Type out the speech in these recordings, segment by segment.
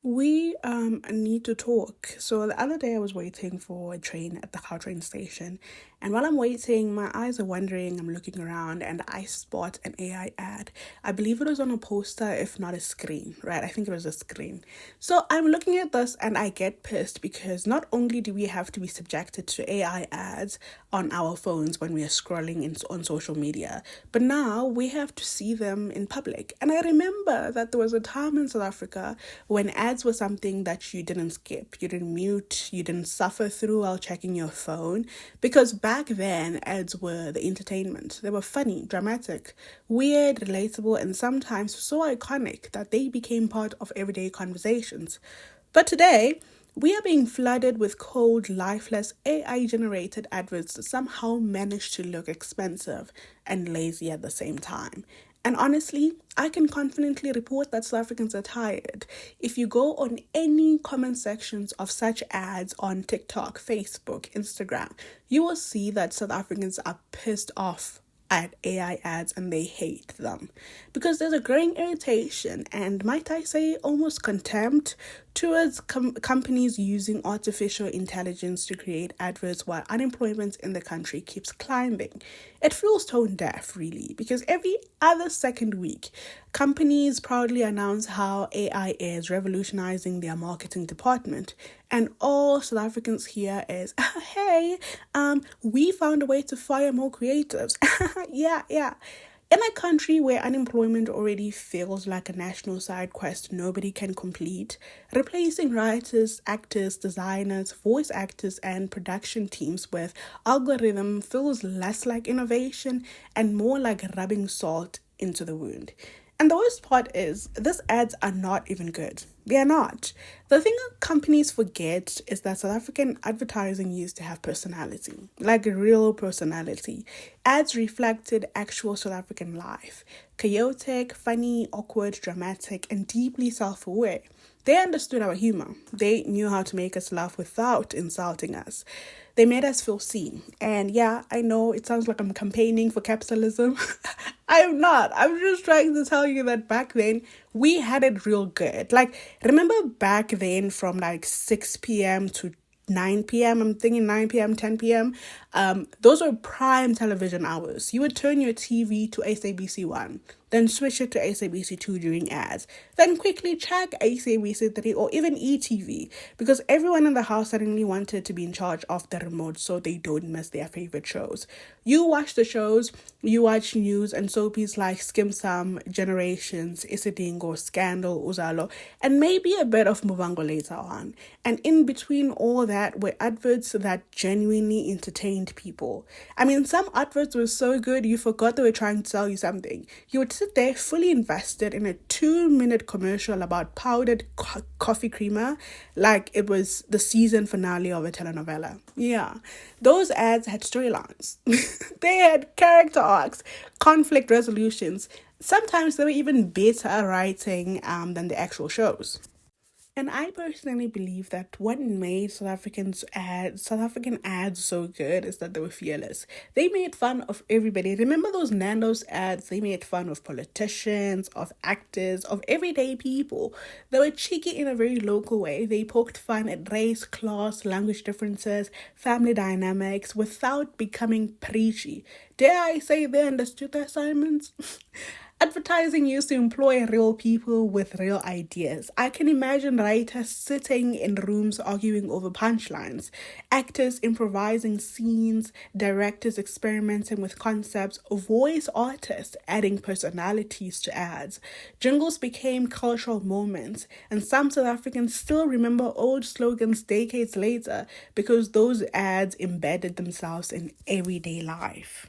We need to talk. So the other day I was waiting for a train at the Gautrain station, and while I'm waiting, my eyes are wandering. I'm looking around, and I spot an AI ad. I believe it was on a poster, if not a screen, right? I think it was a screen. So I'm looking at this, and I get pissed because not only do we have to be subjected to AI ads on our phones when we are scrolling on social media, but now we have to see them in public. And I remember that there was a time in South Africa when ads were something that you didn't skip, you didn't mute, you didn't suffer through while checking your phone, because back then ads were the entertainment. They were funny, dramatic, weird, relatable, and sometimes so iconic that they became part of everyday conversations. But today, we are being flooded with cold, lifeless, AI generated adverts that somehow manage to look expensive and lazy at the same time. And honestly, I can confidently report that South Africans are tired. If you go on any comment sections of such ads on TikTok, Facebook, Instagram, you will see that South Africans are pissed off at AI ads and they hate them because there's a growing irritation and, might I say, almost contempt towards companies using artificial intelligence to create adverts while unemployment in the country keeps climbing. It feels tone deaf, really, because every other second week, companies proudly announce how AI is revolutionizing their marketing department, and all South Africans hear is, "Hey, we found a way to fire more creatives." Yeah. In a country where unemployment already feels like a national side quest nobody can complete, replacing writers, actors, designers, voice actors, and production teams with algorithm feels less like innovation and more like rubbing salt into the wound. And the worst part is, these ads are not even good. They are not. The thing that companies forget is that South African advertising used to have personality, like real personality. Ads reflected actual South African life: chaotic, funny, awkward, dramatic, and deeply self aware. They understood our humor. They knew how to make us laugh without insulting us. They made us feel seen. And yeah, I know it sounds like I'm campaigning for capitalism. I'm not. I'm just trying to tell you that back then we had it real good. Like, remember back then from like 6 p.m. to 9 p.m. I'm thinking 9 p.m., 10 p.m. Those are prime television hours. You would turn your TV to SABC1, then switch it to SABC2 during ads, then quickly check SABC3 or even ETV because everyone in the house suddenly wanted to be in charge of the remote so they don't miss their favorite shows. You watch the shows, you watch news and soapies like Skim Sam, Generations, Isidingo, Scandal, Uzalo, and maybe a bit of Muvango later on. And in between all that were adverts that genuinely entertained people. I mean, some adverts were so good you forgot they were trying to tell you something. You would sit there fully invested in a 2-minute commercial about powdered coffee creamer like it was the season finale of a telenovela. Yeah, those ads had storylines. They had character arcs, conflict resolutions. Sometimes they were even better writing than the actual shows. And I personally believe that what made South African ads so good is that they were fearless. They made fun of everybody. Remember those Nando's ads? They made fun of politicians, of actors, of everyday people. They were cheeky in a very local way. They poked fun at race, class, language differences, family dynamics without becoming preachy. Dare I say they understood their assignments? Advertising used to employ real people with real ideas. I can imagine writers sitting in rooms arguing over punchlines, actors improvising scenes, directors experimenting with concepts, voice artists adding personalities to ads. Jingles became cultural moments, and some South Africans still remember old slogans decades later because those ads embedded themselves in everyday life.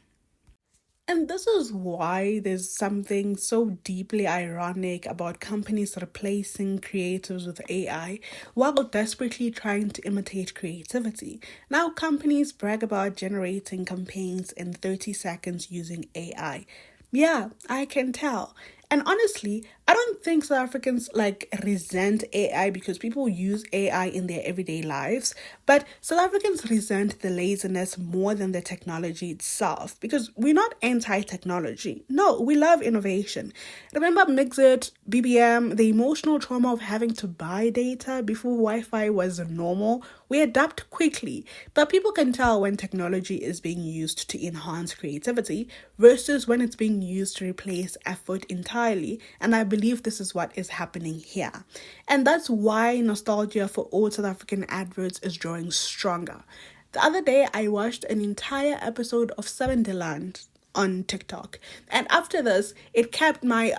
And this is why there's something so deeply ironic about companies replacing creators with AI while desperately trying to imitate creativity. Now, companies brag about generating campaigns in 30 seconds using AI. Yeah, I can tell. And honestly, I don't think South Africans like resent AI because people use AI in their everyday lives, but South Africans resent the laziness more than the technology itself because we're not anti technology. No, we love innovation. Remember Mixit, BBM, the emotional trauma of having to buy data before Wi Fi was normal? We adapt quickly, but people can tell when technology is being used to enhance creativity versus when it's being used to replace effort entirely. And I believe this is what is happening here. And that's why nostalgia for old South African adverts is growing stronger. The other day, I watched an entire episode of Seven Deland on TikTok. And after this, it kept my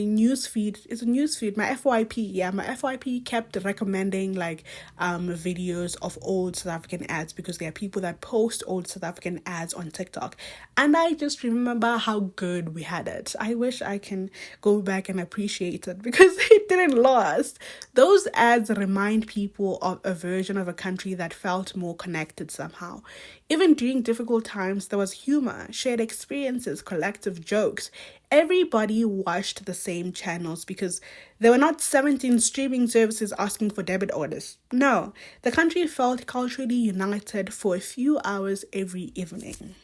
news feed. It's a news feed. My FYP, yeah, my FYP kept recommending like videos of old South African ads because there are people that post old South African ads on TikTok. And I just remember how good we had it. I wish I can go back and appreciate it because it didn't last. Those ads remind people of a version of a country that felt more connected somehow. Even during difficult times, there was humor, shared experiences, collective jokes. Everybody watched the same channels because there were not 17 streaming services asking for debit orders. No, the country felt culturally united for a few hours every evening.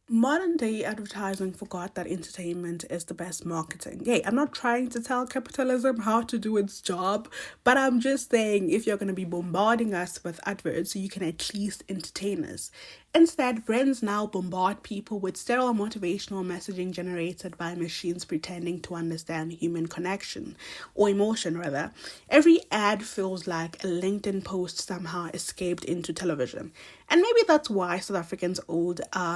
Modern day advertising forgot that entertainment is the best marketing. Hey, I'm not trying to tell capitalism how to do its job, but I'm just saying if you're going to be bombarding us with adverts, you can at least entertain us. Instead, brands now bombard people with sterile motivational messaging generated by machines pretending to understand human connection, or emotion rather. Every ad feels like a LinkedIn post somehow escaped into television. And maybe that's why South Africans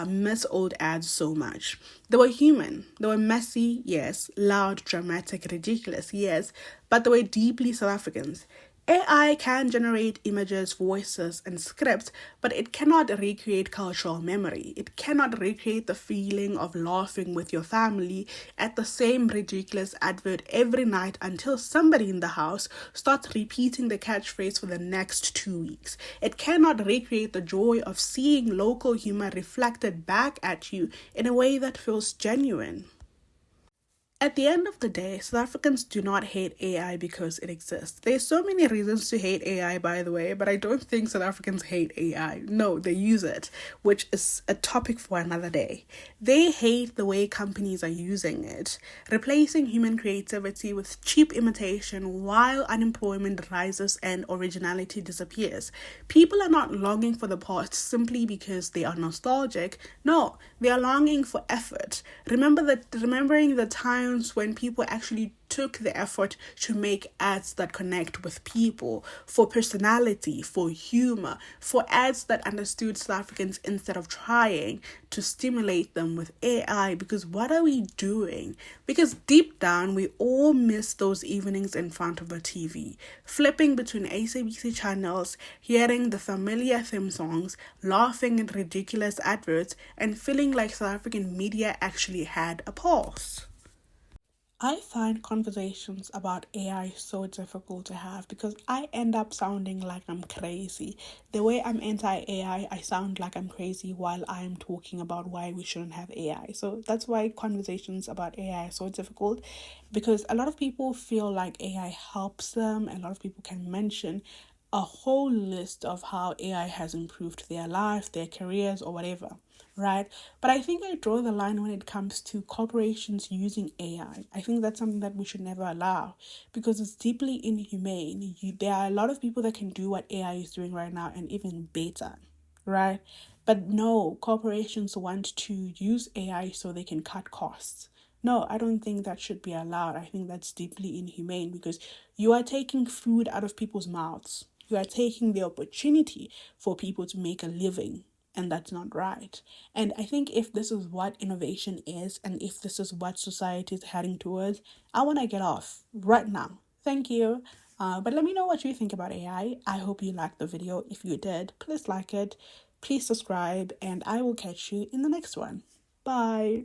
miss old ads so much. They were human. They were messy, yes. Loud, dramatic, ridiculous, yes. But they were deeply South Africans. AI can generate images, voices, and scripts, but it cannot recreate cultural memory. It cannot recreate the feeling of laughing with your family at the same ridiculous advert every night until somebody in the house starts repeating the catchphrase for the next 2 weeks. It cannot recreate the joy of seeing local humor reflected back at you in a way that feels genuine. At the end of the day, South Africans do not hate AI because it exists. There's so many reasons to hate AI, by the way, but I don't think South Africans hate AI. No, they use it, which is a topic for another day. They hate the way companies are using it, replacing human creativity with cheap imitation while unemployment rises and originality disappears. People are not longing for the past simply because they are nostalgic. No, they are longing for effort. Remembering the times when people actually took the effort to make ads that connect with people, for personality, for humor, for ads that understood South Africans instead of trying to stimulate them with AI. Because what are we doing? Because deep down, we all miss those evenings in front of the TV, flipping between SABC channels, hearing the familiar theme songs, laughing at ridiculous adverts, and feeling like South African media actually had a pulse. I find conversations about AI so difficult to have because I end up sounding like I'm crazy. The way I'm anti-AI, I sound like I'm crazy while I'm talking about why we shouldn't have AI. So that's why conversations about AI are so difficult, because a lot of people feel like AI helps them. A lot of people can mention a whole list of how AI has improved their life, their careers, or whatever, right? But I think I draw the line when it comes to corporations using AI. I think that's something that we should never allow because it's deeply inhumane. There are a lot of people that can do what AI is doing right now and even better, right? But no, corporations want to use AI so they can cut costs. No, I don't think that should be allowed. I think that's deeply inhumane because you are taking food out of people's mouths. You are taking the opportunity for people to make a living, and that's not right. And I think if this is what innovation is, and if this is what society is heading towards, I want to get off right now. Thank you. But let me know what you think about AI. I hope you liked the video. If you did, please like it, please subscribe, and I will catch you in the next one. Bye.